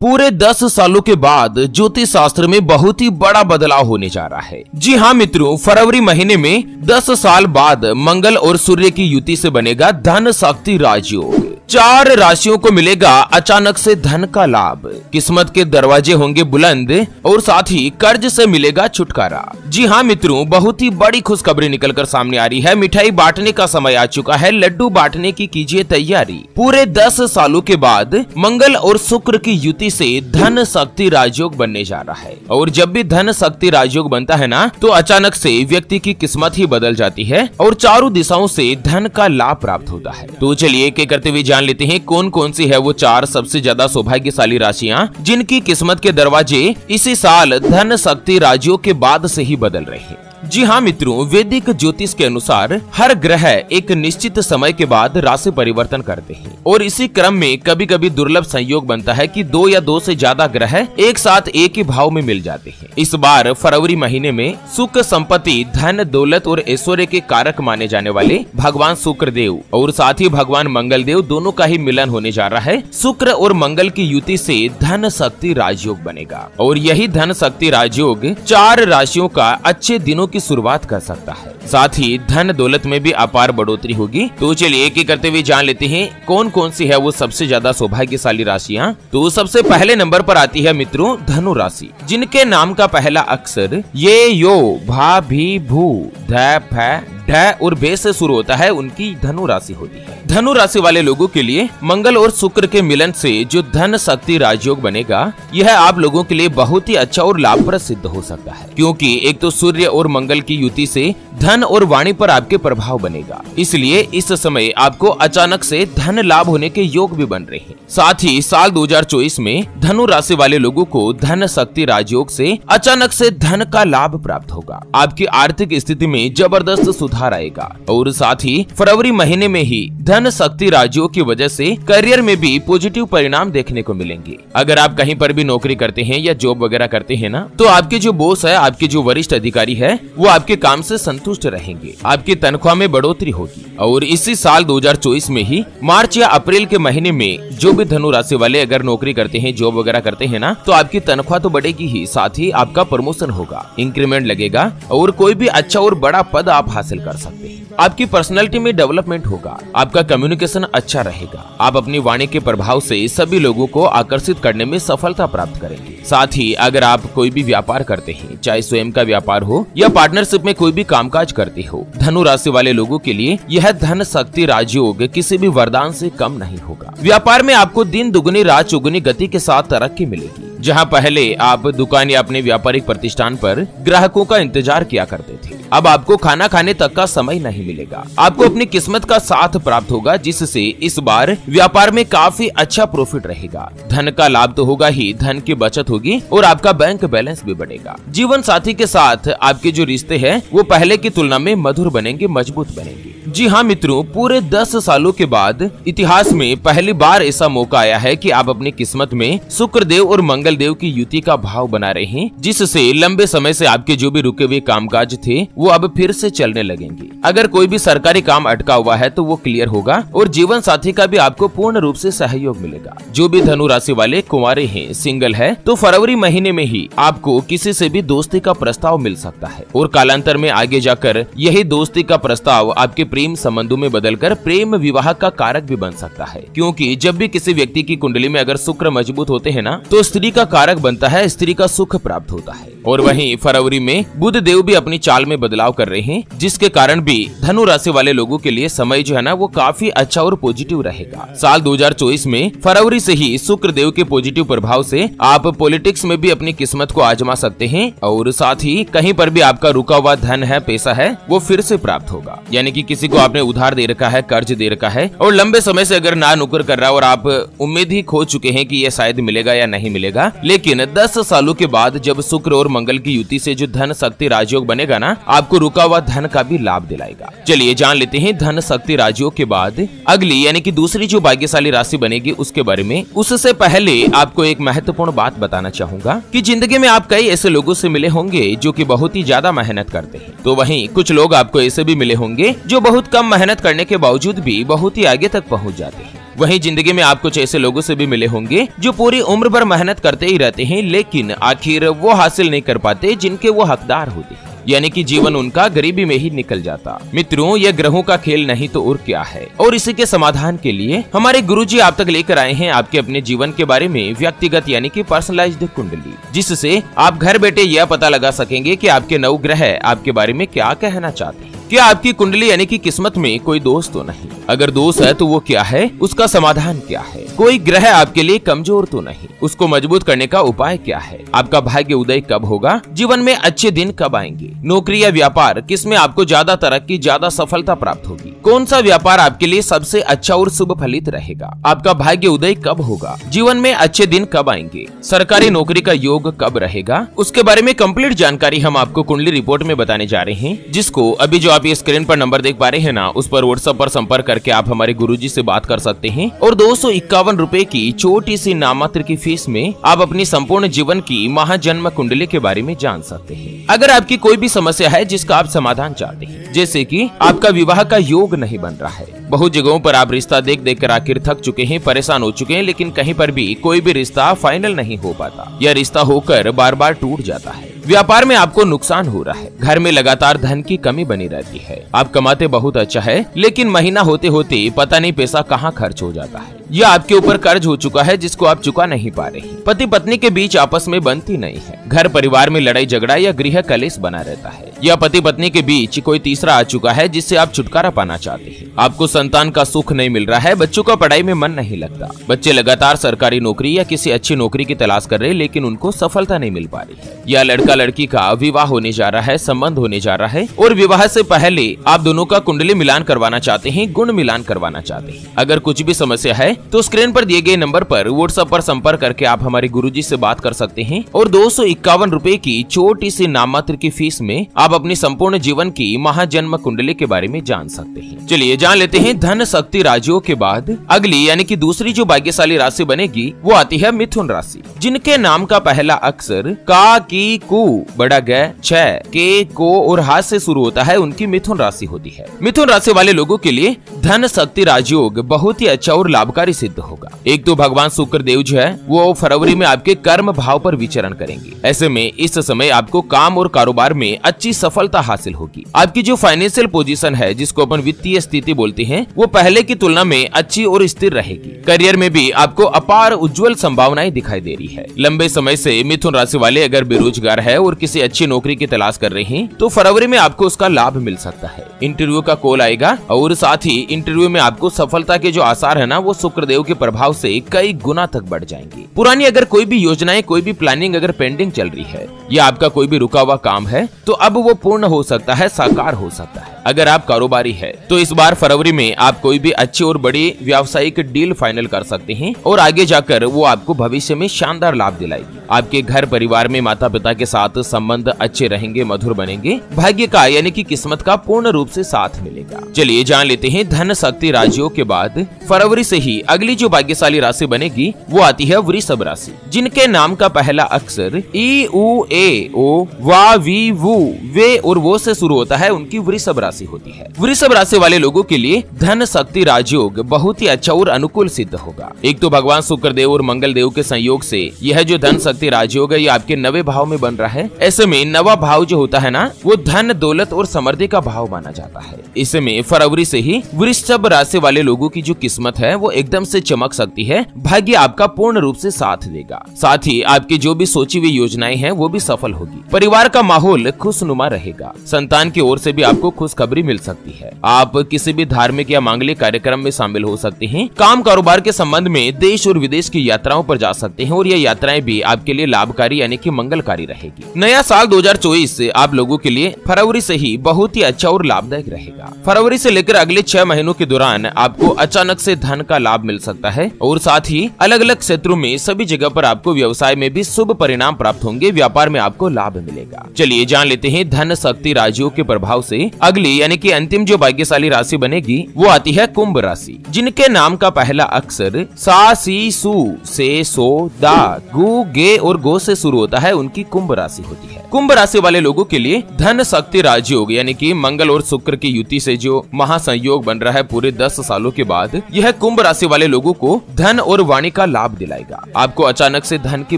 पूरे 10 सालों के बाद ज्योतिष शास्त्र में बहुत ही बड़ा बदलाव होने जा रहा है। जी हाँ मित्रों, फरवरी महीने में 10 साल बाद मंगल और सूर्य की युति से बनेगा धन शक्ति राजयोग। 4 राशियों को मिलेगा अचानक से धन का लाभ, किस्मत के दरवाजे होंगे बुलंद और साथ ही कर्ज से मिलेगा छुटकारा। जी हाँ मित्रों, बहुत ही बड़ी खुशखबरी निकलकर सामने आ रही है। मिठाई बांटने का समय आ चुका है, लड्डू बांटने की कीजिए तैयारी। पूरे 10 सालों के बाद मंगल और शुक्र की युति से धन शक्ति राजयोग बनने जा रहा है। और जब भी धन शक्ति राजयोग बनता है ना, तो अचानक से व्यक्ति की किस्मत ही बदल जाती है और चारों दिशाओं से धन का लाभ प्राप्त होता है। तो चलिए एक एक करते हुए जान लेते हैं कौन कौन सी है वो 4 सबसे ज्यादा सौभाग्यशाली राशियां जिनकी किस्मत के दरवाजे इसी साल धन शक्ति राजयोग के बाद से ही बदल रहे हैं। जी हाँ मित्रों, वैदिक ज्योतिष के अनुसार हर ग्रह एक निश्चित समय के बाद राशि परिवर्तन करते हैं और इसी क्रम में कभी कभी दुर्लभ संयोग बनता है कि 2 या 2 से ज्यादा ग्रह एक साथ एक ही भाव में मिल जाते हैं। इस बार फरवरी महीने में सुख, संपत्ति, धन, दौलत और ऐश्वर्य के कारक माने जाने वाले भगवान शुक्र देव और साथ ही भगवान मंगल देव दोनों का ही मिलन होने जा रहा है। शुक्र और मंगल की युति से धन शक्ति राजयोग बनेगा और यही धन शक्ति राजयोग 4 राशियों का अच्छे दिनों की शुरुआत कर सकता है। साथ ही धन दौलत में भी अपार बढ़ोतरी होगी। तो चलिए एक एक करते हुए जान लेते हैं कौन कौन सी है वो सबसे ज्यादा सौभाग्यशाली राशियां। तो सबसे पहले नंबर पर आती है मित्रों धनु राशि, जिनके नाम का पहला अक्षर ये, यो, भा, भी, भू, ध, फ, ढ और बे से शुरू होता है, उनकी धनु राशि होती है। धनु राशि वाले लोगों के लिए मंगल और शुक्र के मिलन से जो धन शक्ति राजयोग बनेगा, यह आप लोगों के लिए बहुत ही अच्छा और लाभप्रद सिद्ध हो सकता है, क्योंकि एक तो सूर्य और मंगल की युति से धन और वाणी पर आपके प्रभाव बनेगा। इसलिए इस समय आपको अचानक से धन लाभ होने के योग भी बन रहे हैं। साथ ही साल 2024 में धनु राशि वाले लोगों को धन शक्ति राजयोग से अचानक से धन का लाभ प्राप्त होगा। आपकी आर्थिक स्थिति में जबरदस्त सुधार आएगा और साथ ही फरवरी महीने में ही धन शक्ति राजयोग की वजह से करियर में भी पॉजिटिव परिणाम देखने को मिलेंगे। अगर आप कहीं पर भी नौकरी करते हैं या जॉब वगैरह करते हैं ना, तो आपके जो बॉस है, आपके जो वरिष्ठ अधिकारी है, वो आपके काम से संतुष्ट रहेंगे। आपकी तनख्वाह में बढ़ोतरी होगी और इसी साल 2024 में ही मार्च या अप्रैल के महीने में जो भी धनु राशि वाले अगर नौकरी करते हैं, जॉब वगैरह करते हैं ना, तो आपकी तनख्वाह तो बढ़ेगी ही, साथ ही आपका प्रमोशन होगा, इंक्रीमेंट लगेगा और कोई भी अच्छा और बड़ा पद आप हासिल कर सकते हैं। आपकी पर्सनैलिटी में डेवलपमेंट होगा, आपका कम्युनिकेशन अच्छा रहेगा, आप अपनी वाणी के प्रभाव से सभी लोगों को आकर्षित करने में सफलता प्राप्त करेंगे। साथ ही अगर आप कोई भी व्यापार करते हैं, चाहे स्वयं का व्यापार हो या पार्टनरशिप में कोई भी कामकाज करते हो, धनु राशि वाले लोगों के लिए यह धन शक्ति राजयोग किसी भी वरदान से कम नहीं होगा। व्यापार में आपको दिन दुगनी रात चौगुनी गति के साथ तरक्की मिलेगी। जहां पहले आप दुकान या अपने व्यापारिक प्रतिष्ठान पर ग्राहकों का इंतजार किया करते थे, अब आपको खाना खाने तक का समय नहीं मिलेगा। आपको अपनी किस्मत का साथ प्राप्त होगा, जिससे इस बार व्यापार में काफी अच्छा प्रॉफिट रहेगा। धन का लाभ तो होगा ही, धन की बचत होगी और आपका बैंक बैलेंस भी बढ़ेगा। जीवन साथी के साथ आपके जो रिश्ते हैं वो पहले की तुलना में मधुर बनेंगे, मजबूत बनेंगे। जी हाँ मित्रों, पूरे 10 सालों के बाद इतिहास में पहली बार ऐसा मौका आया है कि आप अपनी किस्मत में शुक्र देव और मंगल देव की युति का भाव बना रहे हैं, जिससे लंबे समय से आपके जो भी रुके हुए कामकाज थे वो अब फिर से चलने लगेंगे। अगर कोई भी सरकारी काम अटका हुआ है तो वो क्लियर होगा और जीवन साथी का भी आपको पूर्ण रूप से सहयोग मिलेगा। जो भी धनु राशि वाले कुंवारे हैं, सिंगल है, तो फरवरी महीने में ही आपको किसी से भी दोस्ती का प्रस्ताव मिल सकता है और कालांतर में आगे जाकर यही दोस्ती का प्रस्ताव आपके प्रेम संबंधों में बदलकर प्रेम विवाह का कारक भी बन सकता है, क्योंकि जब भी किसी व्यक्ति की कुंडली में अगर शुक्र मजबूत होते हैं ना, तो स्त्री का कारक बनता है, स्त्री का सुख प्राप्त होता है। और वहीं फरवरी में बुध देव भी अपनी चाल में बदलाव कर रहे हैं, जिसके कारण भी धनु राशि वाले लोगों के लिए समय जो है ना वो काफी अच्छा और पॉजिटिव रहेगा। साल 2024 में फरवरी से ही शुक्र देव के पॉजिटिव प्रभाव से आप पॉलिटिक्स में भी अपनी किस्मत को आजमा सकते हैं और साथ ही कहीं पर भी आपका रुका हुआ धन है, पैसा है, वो फिर से प्राप्त होगा। यानी कि किसी को आपने उधार दे रखा है, कर्ज दे रखा है और लंबे समय से अगर ना नुकर कर रहा है और आप उम्मीद ही खो चुके हैं कि ये शायद मिलेगा या नहीं मिलेगा, लेकिन 10 सालों के बाद जब शुक्र और मंगल की युति से जो धन शक्ति राजयोग बनेगा ना, आपको रुका हुआ धन का भी लाभ दिलाएगा। चलिए जान लेते हैं धन शक्ति राजयोग के बाद अगली यानी कि दूसरी जो भाग्यशाली राशि बनेगी उसके बारे में। उससे पहले आपको एक महत्वपूर्ण बात बताना चाहूंगा कि जिंदगी में आप कई ऐसे लोगों से मिले होंगे जो कि बहुत ही ज्यादा मेहनत करते हैं, तो वहीं कुछ लोग आपको ऐसे भी मिले होंगे जो बहुत कम मेहनत करने के बावजूद भी बहुत ही आगे तक पहुंच जाते हैं। वहीं जिंदगी में आप कुछ ऐसे लोगों से भी मिले होंगे जो पूरी उम्र भर मेहनत करते ही रहते हैं, लेकिन आखिर वो हासिल नहीं कर पाते जिनके वो हकदार होते हैं, यानी कि जीवन उनका गरीबी में ही निकल जाता। मित्रों, यह ग्रहों का खेल नहीं तो और क्या है। और इसी के समाधान के लिए हमारे गुरुजी आप तक लेकर आए हैं आपके अपने जीवन के बारे में व्यक्तिगत यानी कि पर्सनलाइज्ड कुंडली, जिससे आप घर बैठे यह पता लगा सकेंगे कि आपके 9 ग्रह आपके बारे में क्या कहना चाहते हैं। क्या आपकी कुंडली यानी कि किस्मत में कोई दोष तो नहीं? अगर दोष है तो वो क्या है, उसका समाधान क्या है? कोई ग्रह आपके लिए कमजोर तो नहीं, उसको मजबूत करने का उपाय क्या है? आपका भाग्य उदय कब होगा? जीवन में अच्छे दिन कब आएंगे? नौकरी या व्यापार, किसमें आपको ज्यादा तरक्की, ज्यादा सफलता प्राप्त होगी? कौन सा व्यापार आपके लिए सबसे अच्छा और शुभ फलित रहेगा? आपका भाग्य उदय कब होगा? जीवन में अच्छे दिन कब आएंगे? सरकारी नौकरी का योग कब रहेगा? उसके बारे में कंप्लीट जानकारी हम आपको कुंडली रिपोर्ट में बताने जा रहे हैं, जिसको अभी जो आप ये स्क्रीन पर नंबर देख पा रहे हैं ना, उस पर व्हाट्सएप पर संपर्क करके आप हमारे गुरुजी से बात कर सकते हैं और 251 रुपए की छोटी सी नामात्र की फीस में आप अपनी संपूर्ण जीवन की महाजन्म कुंडली के बारे में जान सकते हैं। अगर आपकी कोई भी समस्या है जिसका आप समाधान चाहते हैं, जैसे कि आपका विवाह का योग नहीं बन रहा है, बहुत जगहों पर आप रिश्ता देख देख कर आखिर थक चुके हैं, परेशान हो चुके हैं, लेकिन कहीं पर भी कोई भी रिश्ता फाइनल नहीं हो पाता या रिश्ता होकर बार बार टूट जाता है, व्यापार में आपको नुकसान हो रहा है, घर में लगातार धन की कमी बनी रहती है, आप कमाते बहुत अच्छा है लेकिन महीना होते होते पता नहीं पैसा कहाँ खर्च हो जाता है, या आपके ऊपर कर्ज हो चुका है जिसको आप चुका नहीं पा रहे, पति पत्नी के बीच आपस में बनती नहीं है, घर परिवार में लड़ाई झगड़ा या गृह कलेश बना रहता है, या पति पत्नी के बीच कोई तीसरा आ चुका है जिससे आप छुटकारा पाना चाहते हैं, आपको संतान का सुख नहीं मिल रहा है, बच्चों का पढ़ाई में मन नहीं लगता, बच्चे लगातार सरकारी नौकरी या किसी अच्छी नौकरी की तलाश कर रहे लेकिन उनको सफलता नहीं मिल पा रही है, या लड़का लड़की का विवाह होने जा रहा है, संबंध होने जा रहा है और विवाह से पहले आप दोनों का कुंडली मिलान करवाना चाहते हैं, गुण मिलान करवाना चाहते हैं। अगर कुछ भी समस्या है तो स्क्रीन पर दिए गए नंबर पर व्हाट्सएप पर संपर्क करके आप हमारे गुरुजी से बात कर सकते हैं और 251 रुपए की छोटी सी नाममात्र की फीस में आप अपनी संपूर्ण जीवन की महाजन्म कुंडली के बारे में जान सकते हैं। चलिए जान लेते हैं धन शक्ति राशियों के बाद अगली यानी कि दूसरी जो भाग्यशाली राशि बनेगी वो आती है मिथुन राशि, जिनके नाम का पहला अक्षर का, की, कु, बड़ा ग, छ, के, को और हाथ से शुरू होता है, उनकी मिथुन राशि होती है। मिथुन राशि वाले लोगों के लिए धन शक्ति राजयोग बहुत ही अच्छा और लाभकारी सिद्ध होगा। एक तो भगवान शुक्र देव जो है वो फरवरी में आपके कर्म भाव पर विचरण करेंगे, ऐसे में इस समय आपको काम और कारोबार में अच्छी सफलता हासिल होगी। आपकी जो फाइनेंशियल पोजीशन है जिसको अपन वित्तीय स्थिति बोलते हैं वो पहले की तुलना में अच्छी और स्थिर रहेगी। करियर में भी आपको अपार उज्जवल संभावनाएं दिखाई दे रही है। लंबे समय से मिथुन राशि वाले अगर बेरोजगार है और किसी अच्छी नौकरी की तलाश कर रहे हैं तो फरवरी में आपको उसका लाभ मिल सकता है। इंटरव्यू का कॉल आएगा और साथ ही इंटरव्यू में आपको सफलता के जो आसार है ना वो शुक्रदेव के प्रभाव से कई गुना तक बढ़ जाएंगे। पुरानी अगर कोई भी योजनाएं, कोई भी प्लानिंग अगर पेंडिंग चल रही है या आपका कोई भी रुका हुआ काम है तो अब वो पूर्ण हो सकता है, साकार हो सकता है। अगर आप कारोबारी है तो इस बार फरवरी में आप कोई भी अच्छी और बड़ी व्यावसायिक डील फाइनल कर सकते हैं और आगे जाकर वो आपको भविष्य में शानदार लाभ दिलाएगी। आपके घर परिवार में माता पिता के साथ संबंध अच्छे रहेंगे, मधुर बनेंगे, भाग्य का यानी कि किस्मत का पूर्ण रूप से साथ मिलेगा। चलिए जान लेते हैं धन शक्ति राशियों के बाद फरवरी से ही अगली जो भाग्यशाली राशि बनेगी वो आती है वृषभ राशि, जिनके नाम का पहला अक्षर ई, उ, ए, ओ, वा, वी, वु, वे और वो से शुरू होता है, उनकी वृषभ राशि होती है। वृषभ राशि वाले लोगों के लिए धन शक्ति राजयोग बहुत ही अच्छा और अनुकूल सिद्ध होगा। एक तो भगवान शुक्र देव और मंगल देव के संयोग से यह जो धन शक्ति राजयोग है ये आपके 9वें भाव में बन रहा है। ऐसे में 9वां भाव जो होता है ना वो धन, दौलत और समृद्धि का भाव माना जाता है। इसमें फरवरी से ही वृषभ राशि वाले लोगों की जो किस्मत है वो एकदम से चमक सकती है। भाग्य आपका पूर्ण रूप से साथ देगा, साथ ही आपकी जो भी सोची हुई योजनाएं हैं वो भी सफल होगी। परिवार का माहौल खुशनुमा रहेगा। संतान की ओर से भी आपको खुशखबरी मिल सकती है। आप किसी भी धार्मिक या मांगलिक कार्यक्रम में शामिल हो सकते हैं। काम कारोबार के संबंध में देश और विदेश की यात्राओं पर जा सकते हैं और ये यात्राएं भी आपके लिए लाभकारी यानी कि मंगलकारी रहेगी। नया साल 2024 से आप लोगों के लिए फरवरी से ही बहुत ही अच्छा और लाभदायक रहेगा। फरवरी से लेकर अगले 6 महीनों के दौरान आपको अचानक से धन का लाभ मिल सकता है और साथ ही अलग अलग क्षेत्रों में सभी जगह पर आपको व्यवसाय में भी शुभ परिणाम प्राप्त होंगे, व्यापार में आपको लाभ मिलेगा। चलिए जान लेते हैं धन शक्ति राशियों के प्रभाव से अगली आखिरी यानी कि अंतिम जो भाग्यशाली राशि बनेगी वो आती है कुंभ राशि, जिनके नाम का पहला अक्षर सा, सी, सु, से, सो, दा, गु, गे और गो से शुरू होता है, उनकी कुंभ राशि होती है। कुंभ राशि वाले लोगों के लिए धन शक्ति राजयोग यानी कि मंगल और शुक्र की युति से जो महासंयोग बन रहा है पूरे 10 सालों के बाद, यह कुंभ राशि वाले लोगों को धन और वाणी का लाभ दिलाएगा। आपको अचानक से धन की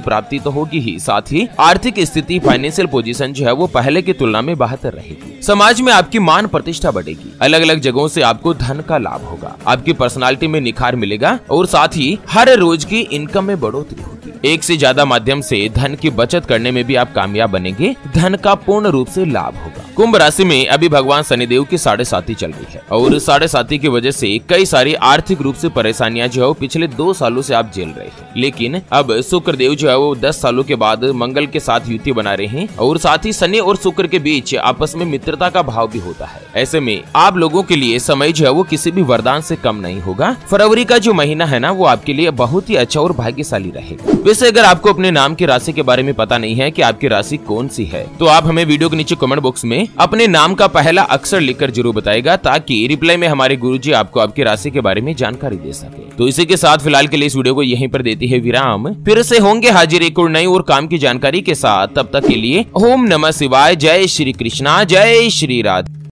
प्राप्ति तो होगी ही, साथ ही आर्थिक स्थिति, फाइनेंशियल पोजीशन जो है वो पहले की तुलना में बेहतर रहेगी। समाज में आपकी मान प्रतिष्ठा बढ़ेगी, अलग अलग जगहों से आपको धन का लाभ होगा, आपकी पर्सनालिटी में निखार मिलेगा और साथ ही हर रोज की इनकम में बढ़ोतरी होगी। एक से ज्यादा माध्यम से धन की बचत करने में भी आप कामयाब बनेंगे, धन का पूर्ण रूप से लाभ होगा। कुंभ राशि में अभी भगवान शनिदेव की 7.5 चल रही है और 7.5 की वजह से कई सारी आर्थिक रूप से परेशानियां जो है वो पिछले 2 सालों से आप झेल रहे हैं, लेकिन अब शुक्र देव जो है वो 10 सालों के बाद मंगल के साथ युति बना रहे हैं और साथ ही शनि और शुक्र के बीच आपस में मित्रता का भाव भी होता है। ऐसे में आप लोगों के लिए समय जो है वो किसी भी वरदान से कम नहीं होगा। फरवरी का जो महीना है ना वो आपके लिए बहुत ही अच्छा और भाग्यशाली रहेगा। वैसे अगर आपको अपने नाम की राशि के बारे में पता नहीं है कि आपकी राशि कौन सी है, तो आप हमें वीडियो के नीचे कमेंट बॉक्स में अपने नाम का पहला अक्षर लिखकर जरूर बताएगा, ताकि रिप्लाई में हमारे गुरुजी आपको आपकी राशि के बारे में जानकारी दे सके। तो इसी के साथ फिलहाल के लिए इस वीडियो को यहीं पर देती है विराम। फिर से होंगे हाजिर एक और नई और काम की जानकारी के साथ। तब तक के लिए ओम नमः शिवाय, जय श्री कृष्णा, जय श्री राधे।